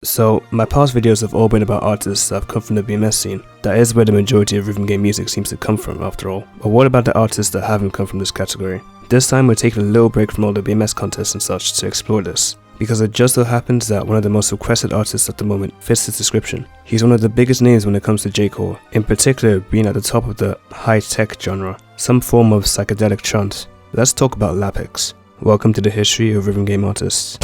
So, my past videos have all been about artists that have come from the BMS scene. That is where the majority of rhythm game music seems to come from, after all. But what about the artists that haven't come from this category? This time we're taking a little break from all the BMS contests and such to explore this, because it just so happens that one of the most requested artists at the moment fits this description. He's one of the biggest names when it comes to J-core, in particular being at the top of the high-tech genre, some form of psychedelic trance. Let's talk about lapix. Welcome to the history of rhythm game artists.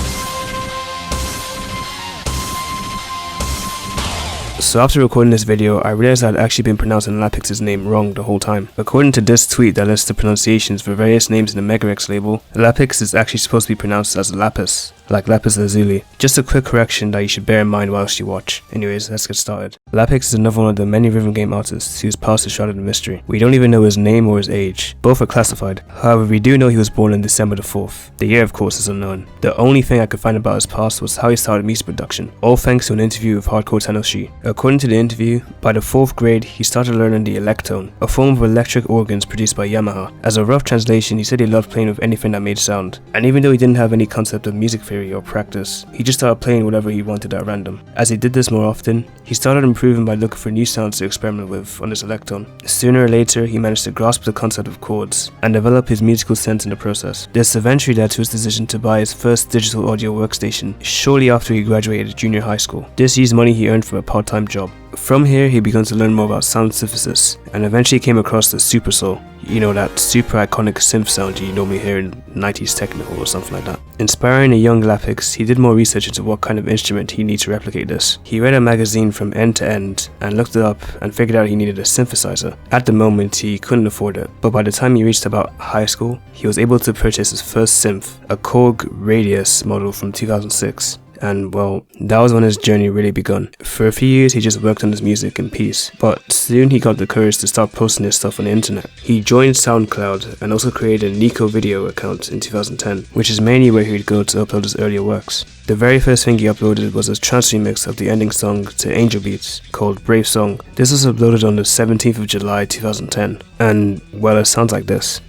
So after recording this video, I realized I had actually been pronouncing Lapix's name wrong the whole time. According to this tweet that lists the pronunciations for various names in the Megarex label, Lapix is actually supposed to be pronounced as lapis, like lapis lazuli. Just a quick correction that you should bear in mind whilst you watch. Anyways, let's get started. Lapix is another one of the many rhythm game artists whose past is shrouded in mystery. We don't even know his name or his age. Both are classified. However, we do know he was born on December the 4th. The year, of course, is unknown. The only thing I could find about his past was how he started music production, all thanks to an interview with Hardcore Tenoshi. According to the interview, by the 4th grade, he started learning the electone, a form of electric organs produced by Yamaha. As a rough translation, he said he loved playing with anything that made sound. And even though he didn't have any concept of music theory or practice, he just started playing whatever he wanted at random. As he did this more often, he started improving by looking for new sounds to experiment with on this electone. Sooner or later, he managed to grasp the concept of chords and develop his musical sense in the process. This eventually led to his decision to buy his first digital audio workstation shortly after he graduated junior high school. This used money he earned from a part-time job. From here, he began to learn more about sound synthesis and eventually came across the Super Soul. You know, that super iconic synth sound you normally hear in 90s techno or something like that. Inspiring a young Lapix, he did more research into what kind of instrument he needed to replicate this. He read a magazine from end to end and looked it up and figured out he needed a synthesizer. At the moment, he couldn't afford it, but by the time he reached about high school, he was able to purchase his first synth, a Korg Radius model from 2006. And well, that was when his journey really begun. For a few years he just worked on his music in peace, but soon he got the courage to start posting his stuff on the internet. He joined SoundCloud and also created a Nico video account in 2010, which is mainly where he would go to upload his earlier works. The very first thing he uploaded was a trance remix of the ending song to Angel Beats called Brave Song. This was uploaded on the 17th of July 2010, and well, it sounds like this.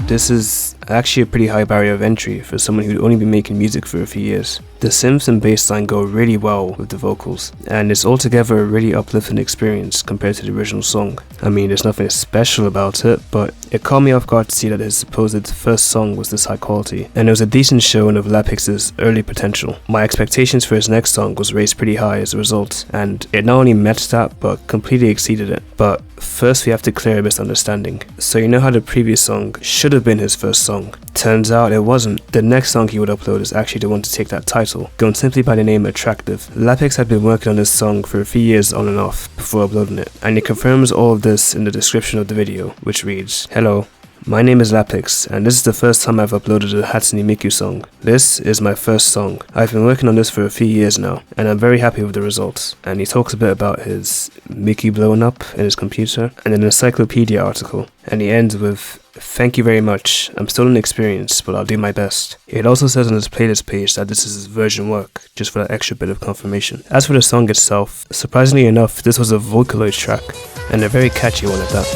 This is actually a pretty high barrier of entry for someone who'd only been making music for a few years. The synths and bass line go really well with the vocals, and it's altogether a really uplifting experience compared to the original song. I mean, there's nothing special about it, but it caught me off guard to see that his supposed first song was this high quality, and it was a decent showing of Lapix's early potential. My expectations for his next song was raised pretty high as a result, and it not only met that, but completely exceeded it. But first we have to clear a misunderstanding. So you know how the previous song should have been his first song? Turns out it wasn't. The next song he would upload is actually the one to take that title, going simply by the name Attractive. Lapix had been working on this song for a few years on and off before uploading it, and he confirms all of this in the description of the video, which reads, "Hello, my name is Lapix, and this is the first time I've uploaded a Hatsune Miku song. This is my first song. I've been working on this for a few years now, and I'm very happy with the results." And he talks a bit about his Mickey blowing up in his computer, and an encyclopedia article, and he ends with, "Thank you very much. I'm still inexperienced, but I'll do my best." It also says on his playlist page that this is his version work, just for that extra bit of confirmation. As for the song itself, surprisingly enough, this was a Vocaloid track, and a very catchy one at that.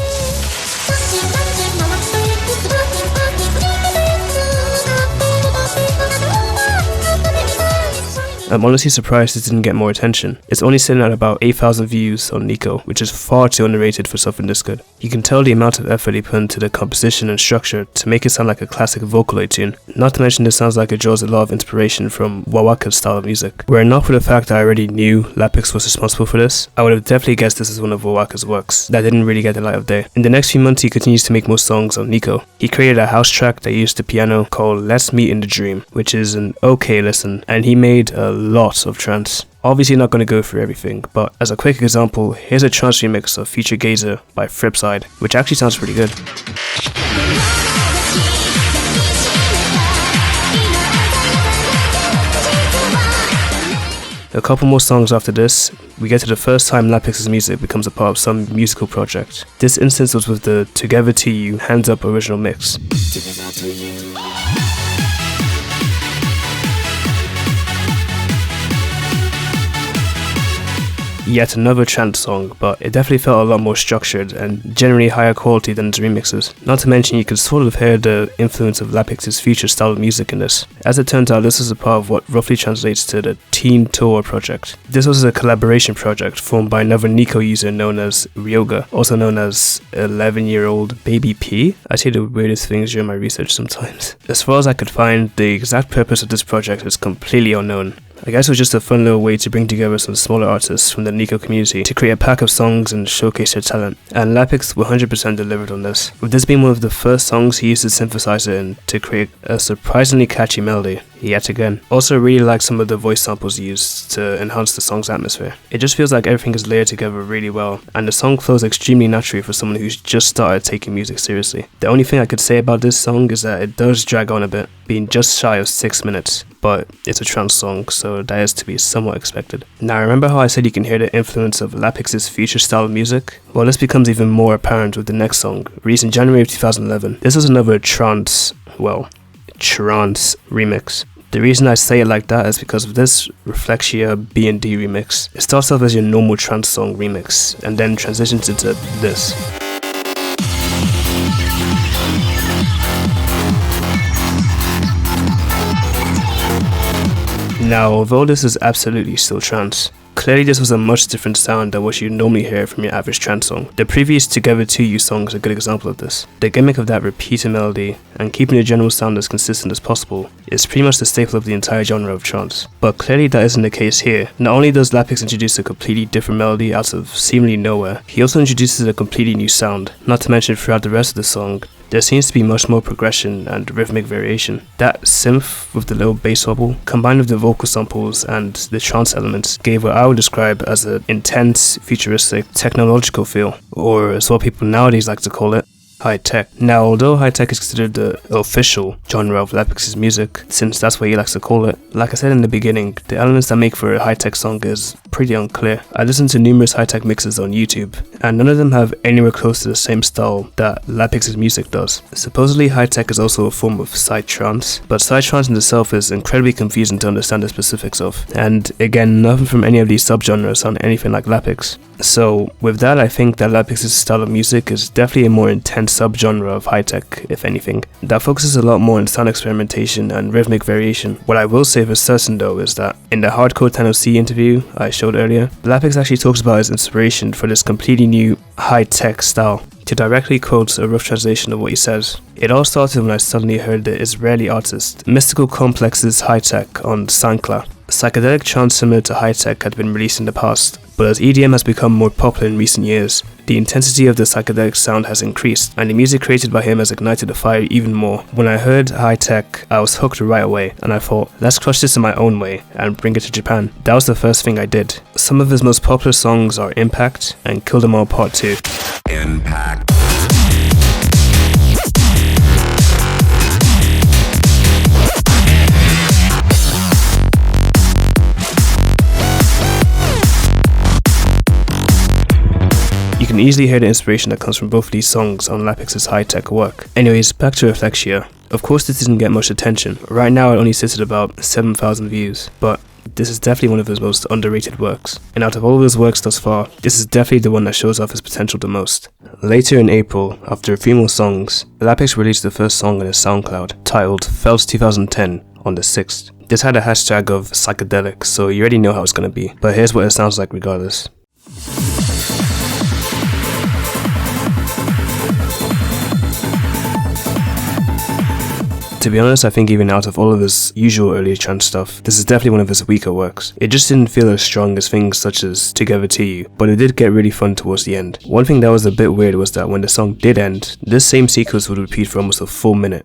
I'm honestly surprised this didn't get more attention. It's only sitting at about 8,000 views on Nico, which is far too underrated for something this good. You can tell the amount of effort he put into the composition and structure to make it sound like a classic Vocaloid tune. Not to mention this sounds like it draws a lot of inspiration from Wawaka's style of music. Were it not for the fact that I already knew Lapix was responsible for this, I would have definitely guessed this is one of Wawaka's works that didn't really get the light of day. In the next few months he continues to make more songs on Nico. He created a house track that used the piano called Let's Meet in the Dream, which is an okay listen, and he made a lot of trance. Obviously not going to go through everything, but as a quick example, here's a trance remix of Future Gazer by Flipside, which actually sounds pretty good. A couple more songs after this, we get to the first time Lapix's music becomes a part of some musical project. This instance was with the Together to You Hands Up original mix. yet another trance song, but it definitely felt a lot more structured and generally higher quality than its remixes. Not to mention you could sort of hear the influence of Lapix's future style of music in this. As it turns out, this was a part of what roughly translates to the Teen Touhou project. This was a collaboration project formed by another Nico user known as Ryoga, also known as 11-year-old Baby P. I say the weirdest things during my research sometimes. As far as I could find, the exact purpose of this project is completely unknown. I guess it was just a fun little way to bring together some smaller artists from the Nico community to create a pack of songs and showcase their talent, and Lapix 100% delivered on this, with this being one of the first songs he used his synthesizer in to create a surprisingly catchy melody, yet again. Also really like some of the voice samples used to enhance the song's atmosphere. It just feels like everything is layered together really well, and the song flows extremely naturally for someone who's just started taking music seriously. The only thing I could say about this song is that it does drag on a bit, being just shy of 6 minutes, but it's a trance song, so that is to be somewhat expected. Now remember how I said you can hear the influence of Lapix's future style of music? Well, this becomes even more apparent with the next song, released in January of 2011. This was another trance remix. The reason I say it like that is because of this Reflexia B&D remix. It starts off as your normal trance song remix, and then transitions into this. Now, although this is absolutely still trance, clearly this was a much different sound than what you normally hear from your average trance song. The previous Together To You song is a good example of this. The gimmick of that repeated melody and keeping the general sound as consistent as possible is pretty much the staple of the entire genre of trance. But clearly that isn't the case here. Not only does Lapix introduce a completely different melody out of seemingly nowhere, he also introduces a completely new sound. Not to mention throughout the rest of the song, there seems to be much more progression and rhythmic variation. That synth with the little bass wobble, combined with the vocal samples and the trance elements, gave what I would describe as an intense, futuristic, technological feel, or as what people nowadays like to call it, high tech. Now, although high tech is considered the official genre of Lapix's music, since that's what he likes to call it, like I said in the beginning, the elements that make for a high tech song is pretty unclear. I listened to numerous high tech mixes on YouTube, and none of them have anywhere close to the same style that Lapix's music does. Supposedly high tech is also a form of psytrance, but psytrance in itself is incredibly confusing to understand the specifics of, and again, nothing from any of these subgenres sound anything like Lapix. So with that, I think that Lapix's style of music is definitely a more intense subgenre of high tech, if anything, that focuses a lot more on sound experimentation and rhythmic variation. What I will say for certain though is that in the Hardcore 10OC interview I showed earlier, Lapix actually talks about his inspiration for this completely new high tech style. To directly quote a rough translation of what he says, "It all started when I suddenly heard the Israeli artist Mystical Complex's Hitech on SoundCloud. Psychedelic trance similar to Hitech had been released in the past, but as EDM has become more popular in recent years, the intensity of the psychedelic sound has increased, and the music created by him has ignited the fire even more. When I heard Hitech, I was hooked right away, and I thought, let's crush this in my own way and bring it to Japan. That was the first thing I did." Some of his most popular songs are Impact and Kill Them All Part 2. Impact. You can easily hear the inspiration that comes from both of these songs on Lapix's high-tech work. Anyways, back to Reflexia. Of course this didn't get much attention. Right now it only sits at about 7,000 views, but this is definitely one of his most underrated works. And out of all of his works thus far, this is definitely the one that shows off his potential the most. Later in April, after a few more songs, Lapix released the first song on his SoundCloud, titled Felt 2010, on the 6th. This had a hashtag of psychedelic, so you already know how it's gonna be, but here's what it sounds like regardless. To be honest, I think even out of all of his usual early trance stuff, this is definitely one of his weaker works. It just didn't feel as strong as things such as Together To You, but it did get really fun towards the end. One thing that was a bit weird was that when the song did end, this same sequence would repeat for almost a full minute.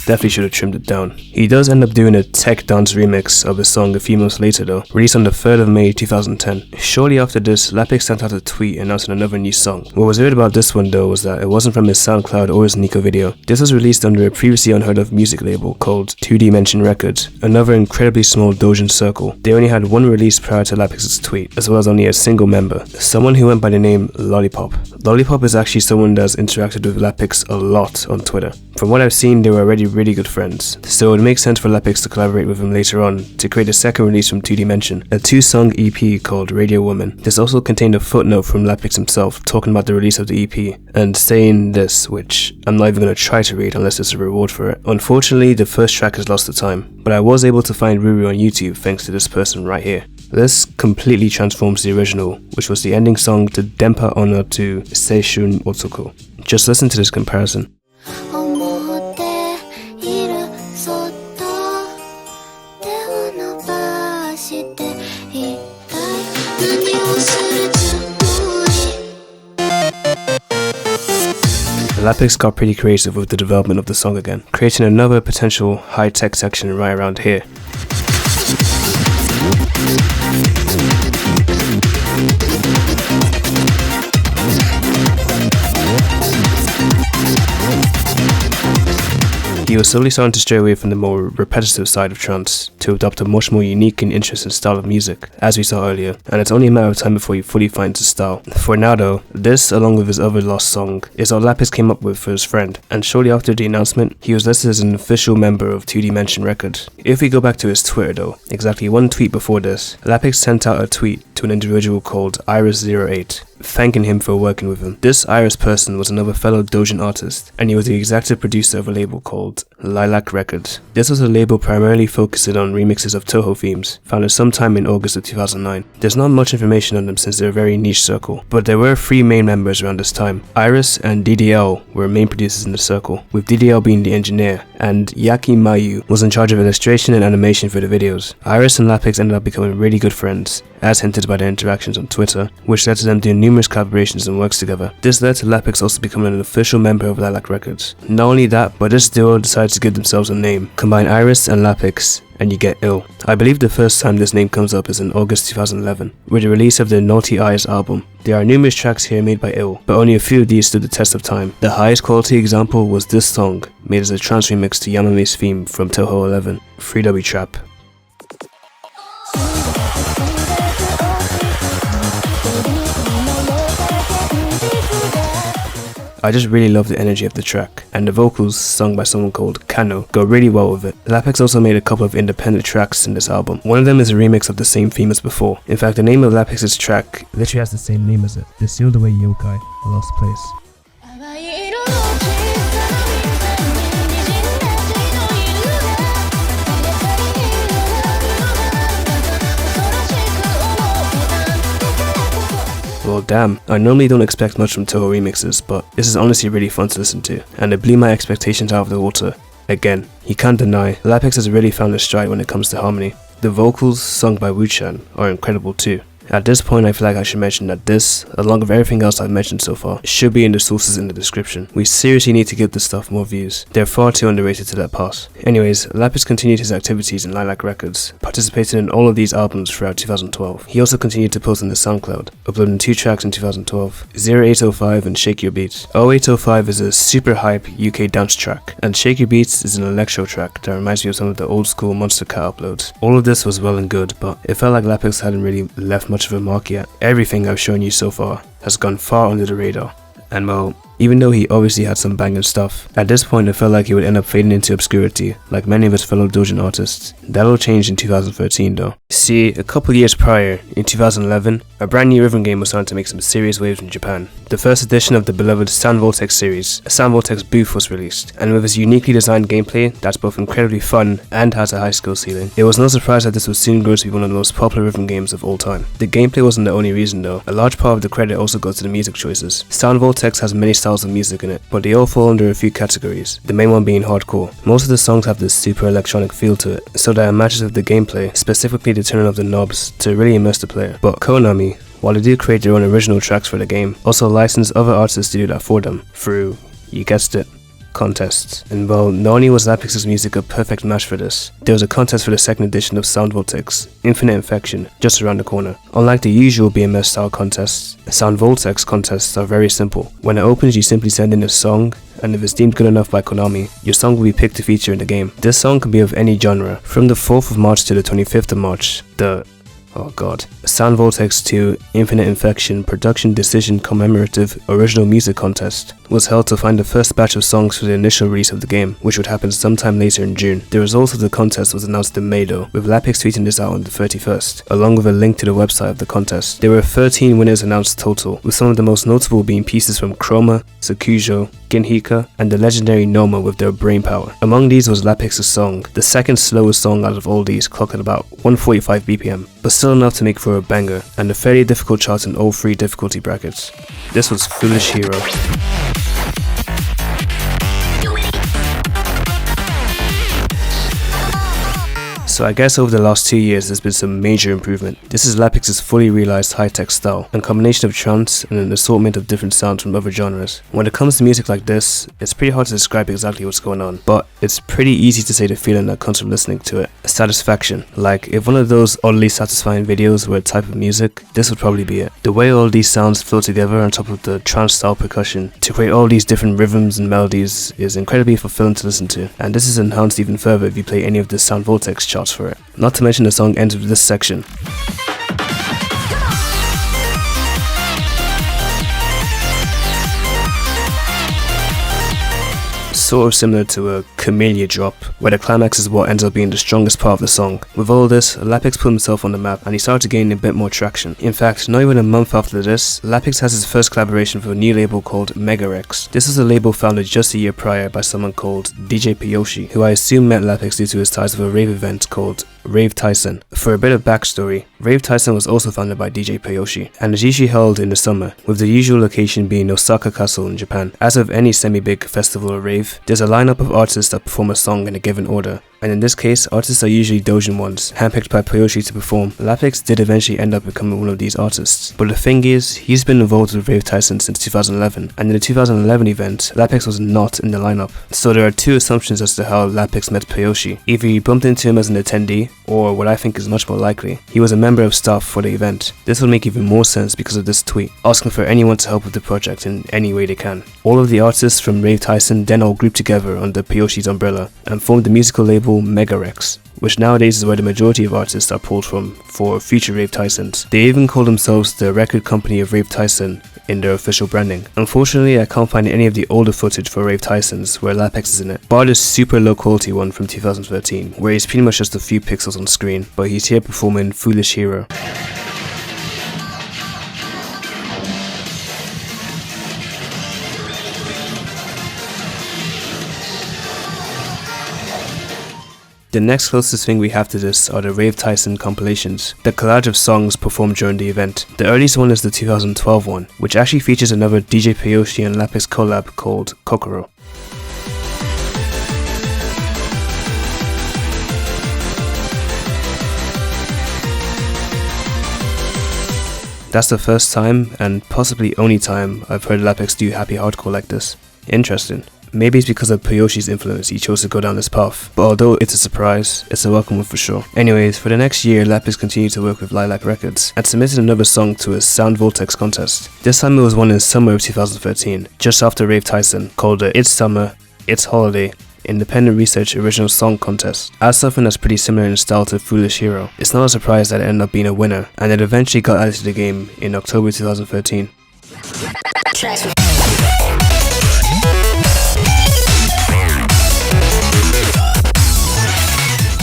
Definitely should have trimmed it down. He does end up doing a tech dance remix of his song a few months later though, released on the 3rd of May 2010. Shortly after this, Lapix sent out a tweet announcing another new song. What was weird about this one though was that it wasn't from his SoundCloud or his Nico video. This was released under a previously unheard of music label called 2Dimension Records, another incredibly small doujin circle. They only had one release prior to Lapix's tweet, as well as only a single member, someone who went by the name Lollipop. Lollipop is actually someone that's interacted with Lapix a lot on Twitter. From what I've seen, they were already really good friends, so it would make sense for Lapix to collaborate with him later on to create a second release from 2Dimension, a 2-song EP called Radio Woman. This also contained a footnote from Lapix himself talking about the release of the EP and saying this, which I'm not even going to try to read unless there's a reward for it. Unfortunately, the first track has lost the time, but I was able to find Ruru on YouTube thanks to this person right here. This completely transforms the original, which was the ending song to Denpa Onna to Seishun Otsuko. Just listen to this comparison. Lapix got pretty creative with the development of the song again, creating another potential high-tech section right around here. He was slowly starting to stray away from the more repetitive side of trance to adopt a much more unique and interesting style of music, as we saw earlier, and it's only a matter of time before he fully finds his style. For now though, this, along with his other lost song, is all Lapix came up with for his friend, and shortly after the announcement, he was listed as an official member of 2Dimension Records. If we go back to his Twitter though, exactly one tweet before this, Lapix sent out a tweet to an individual called Iris08, thanking him for working with him. This Iris person was another fellow Doujin artist, and he was the executive producer of a label called Lilac Records. This was a label primarily focusing on remixes of Touhou themes, founded sometime in August of 2009. There's not much information on them since they're a very niche circle, but there were 3 main members around this time. Iris and DDL were main producers in the circle, with DDL being the engineer, and Yaki Mayu was in charge of illustration and animation for the videos. Iris and Lapix ended up becoming really good friends, as hinted by their interactions on Twitter, which led to them doing numerous collaborations and works together. This led to Lapix also becoming an official member of Lilac Records. Not only that, but this duo decided to give themselves a name. Combine Iris and Lapix and you get Ill. I believe the first time this name comes up is in August 2011, with the release of the Naughty Eyes album. There are numerous tracks here made by Ill, but only a few of these stood the test of time. The highest quality example was this song, made as a trance remix to Yamame's theme from Touhou 11, 3W Trap. I just really love the energy of the track, and the vocals, sung by someone called Kano, go really well with it. Lapix also made a couple of independent tracks in this album. One of them is a remix of the same theme as before. In fact, the name of Lapix's track literally has the same name as it, The Sealed Away Yokai, Lost Place. Well damn, I normally don't expect much from Touhou remixes, but this is honestly really fun to listen to, and it blew my expectations out of the water. Again, you can't deny, Lapix has really found his stride when it comes to harmony. The vocals, sung by Wu-chan, are incredible too. At this point, I feel like I should mention that this, along with everything else I've mentioned so far, should be in the sources in the description. We seriously need to give this stuff more views. They're far too underrated to let pass. Anyways, Lapix continued his activities in Lilac Records, participating in all of these albums throughout 2012. He also continued to post on the SoundCloud, uploading 2 tracks in 2012, 0805 and Shake Your Beats. 0805 is a super hype UK dance track, and Shake Your Beats is an electro track that reminds me of some of the old school Monster Cat uploads. All of this was well and good, but it felt like Lapix hadn't really left much of a mark yet. Everything I've shown you so far has gone far under the radar, and well, even though he obviously had some banging stuff, at this point it felt like he would end up fading into obscurity, like many of his fellow Doujin artists. That'll change in 2013 though. See, a couple years prior, in 2011, a brand new rhythm game was starting to make some serious waves in Japan. The first edition of the beloved Voltex series, a Voltex Booth, was released, and with its uniquely designed gameplay that's both incredibly fun and has a high skill ceiling, it was no surprise that this would soon grow to be one of the most popular rhythm games of all time. The gameplay wasn't the only reason though. A large part of the credit also goes to the music choices. Voltex has many styles of music in it, but they all fall under a few categories, the main one being hardcore. Most of the songs have this super electronic feel to it, so that it matches with the gameplay, specifically the turning of the knobs to really immerse the player. But Konami, while they do create their own original tracks for the game, also license other artists to do that for them, through, you guessed it, contests. And well, not only was Lapix's music a perfect match for this, there was a contest for the second edition of Voltex, Infinite Infection, just around the corner. Unlike the usual BMS style contests, Voltex contests are very simple. When it opens, you simply send in a song, and if it's deemed good enough by Konami, your song will be picked to feature in the game. This song can be of any genre. From the 4th of March to the 25th of March, the Oh god. Sound Voltex 2 Infinite Infection Production Decision Commemorative Original Music Contest was held to find the first batch of songs for the initial release of the game, which would happen sometime later in June. The results of the contest was announced in May though, with lapix tweeting this out on the 31st, along with a link to the website of the contest. There were 13 winners announced total, with some of the most notable being pieces from Chroma, Sakujo, Ginhika, and the legendary Neumann with their brain power. Among these was lapix's song, the second slowest song out of all these, clocked at about 145 BPM, but still enough to make for a banger, and a fairly difficult chart in all three difficulty brackets. This was Foolish Hero. So I guess over the last 2 years there's been some major improvement. This is lapix's fully realized high-tech style, a combination of trance and an assortment of different sounds from other genres. When it comes to music like this, it's pretty hard to describe exactly what's going on, but it's pretty easy to say the feeling that comes from listening to it. Satisfaction. Like, if one of those oddly satisfying videos were a type of music, this would probably be it. The way all these sounds flow together on top of the trance-style percussion to create all these different rhythms and melodies is incredibly fulfilling to listen to, and this is enhanced even further if you play any of the Sound Voltex charts for it. Not to mention the song ends with this section. Sort of similar to a Camellia drop, where the climax is what ends up being the strongest part of the song. With all this, lapix put himself on the map and he started to gain a bit more traction. In fact, not even a month after this, lapix has his first collaboration for a new label called Megarex. This was a label founded just a year prior by someone called DJ Piyoshi, who I assume met lapix due to his ties to a rave event called Rave Tyson. For a bit of backstory, Rave Tyson was also founded by DJ Piyoshi and is usually held in the summer, with the usual location being Osaka Castle in Japan. As of any semi-big festival or rave, there's a lineup of artists that perform a song in a given order, and in this case, artists are usually doujin ones, handpicked by Piyoshi to perform. Lapix did eventually end up becoming one of these artists, but the thing is, he's been involved with Rave Tyson since 2011, and in the 2011 event, lapix was not in the lineup. So there are two assumptions as to how lapix met Piyoshi. Either he bumped into him as an attendee, or what I think is much more likely, he was a member of staff for the event. This would make even more sense because of this tweet, asking for anyone to help with the project in any way they can. All of the artists from Rave Tyson then all grouped together under Piyoshi's umbrella and formed the musical label Megarex, which nowadays is where the majority of artists are pulled from for future Rave Tysons. They even call themselves the record company of Rave Tyson in their official branding. Unfortunately, I can't find any of the older footage for Rave Tysons where lapix is in it, bar this super low quality one from 2013, where he's pretty much just a few pixels on screen, but he's here performing Foolish Hero. The next closest thing we have to this are the Rave Tyson compilations, the collage of songs performed during the event. The earliest one is the 2012 one, which actually features another DJ Piyoshi and lapix collab called Kokoro. That's the first time, and possibly only time, I've heard lapix do happy hardcore like this. Interesting. Maybe it's because of Piyoshi's influence he chose to go down this path, but although it's a surprise, it's a welcome one for sure. Anyways, for the next year, lapix continued to work with Lilac Records and submitted another song to a Sound Voltex contest. This time it was won in summer of 2013, just after Rave Tyson, called the It's Summer, It's Holiday Independent Research Original Song Contest. As something that's pretty similar in style to Foolish Hero, it's not a surprise that it ended up being a winner, and it eventually got added to the game in October 2013.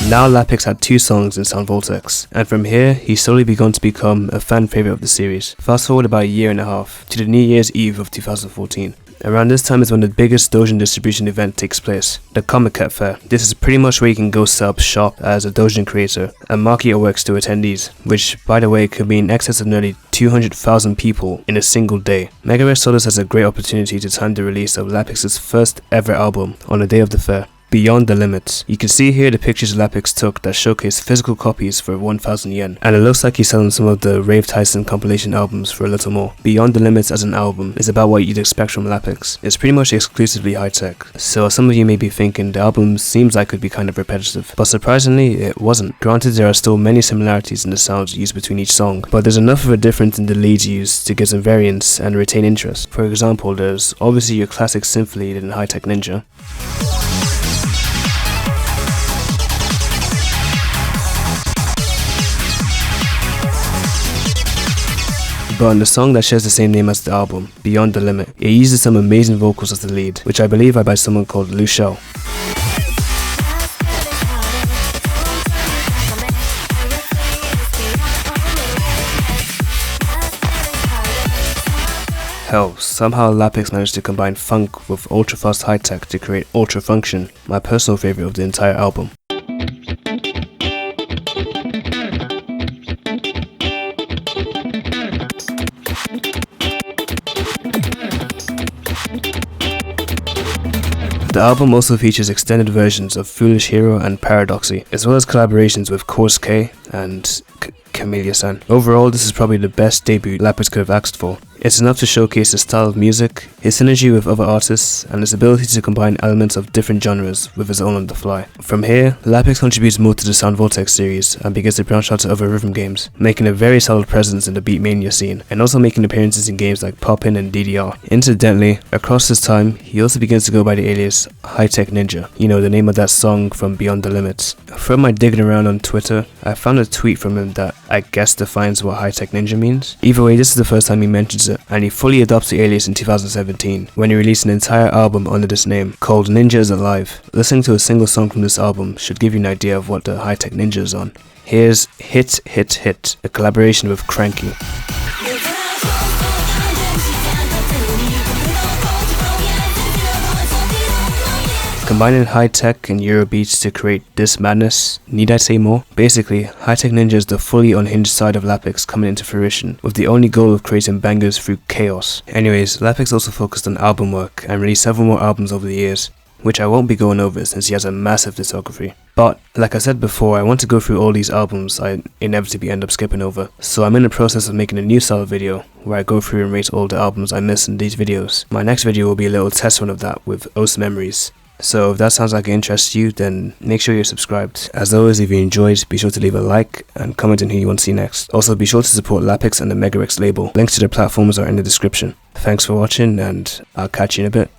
Now lapix had 2 songs in Sound Voltex, and from here, he's slowly begun to become a fan favourite of the series. Fast forward about a year and a half, to the New Year's Eve of 2014. Around this time is when the biggest doujin distribution event takes place, the Comiket Fair. This is pretty much where you can go set up shop as a doujin creator and market your works to attendees, which by the way could be in excess of nearly 200,000 people in a single day. Megarex saw this as a great opportunity to time the release of lapix's first ever album on the day of the fair, Beyond the Limits. You can see here the pictures lapix took that showcase physical copies for 1,000 yen, and it looks like he's selling some of the Rave Tyson compilation albums for a little more. Beyond the Limits as an album is about what you'd expect from lapix. It's pretty much exclusively high-tech, so some of you may be thinking the album seems like it could be kind of repetitive, but surprisingly it wasn't. Granted, there are still many similarities in the sounds used between each song, but there's enough of a difference in the leads used to give some variance and retain interest. For example, there's obviously your classic synth lead in Hitech Ninja, But on the song that shares the same name as the album, Beyond the Limit, it uses some amazing vocals as the lead, which I believe are by someone called Luciel. Hell, somehow Lapix managed to combine funk with ultra fast high tech to create Ultra Function, my personal favorite of the entire album. The album also features extended versions of Foolish Hero and Paradoxy, as well as collaborations with Course K and Camellia-san. Overall, this is probably the best debut Lapix could have asked for. It's enough to showcase his style of music, his synergy with other artists, and his ability to combine elements of different genres with his own on the fly. From here, Lapix contributes more to the Sound Voltex series and begins to branch out to other rhythm games, making a very solid presence in the beatmania scene, and also making appearances in games like Poppin' and DDR. Incidentally, across this time, he also begins to go by the alias Hitech Ninja, you know, the name of that song from Beyond the Limits. From my digging around on Twitter, I found a tweet from him that I guess defines what Hitech Ninja means. Either way, this is the first time he mentions it, and he fully adopts the alias in 2017 when he released an entire album under this name called Ninja is Alive. Listening to a single song from this album should give you an idea of what the Hitech Ninja is on. Here's Hit Hit Hit, a collaboration with Cranky. Combining high tech and Euro beats to create this madness, need I say more? Basically, Hitech Ninja is the fully unhinged side of Lapix coming into fruition, with the only goal of creating bangers through chaos. Anyways, Lapix also focused on album work and released several more albums over the years, which I won't be going over since he has a massive discography. But, like I said before, I want to go through all these albums I inevitably end up skipping over, so I'm in the process of making a new style video where I go through and rate all the albums I miss in these videos. My next video will be a little test run of that with OS Memories. So if that sounds like it interests you, then make sure you're subscribed. As always, if you enjoyed, be sure to leave a like and comment on who you want to see next. Also, be sure to support Lapix and the Megarex label. Links to their platforms are in the description. Thanks for watching, and I'll catch you in a bit.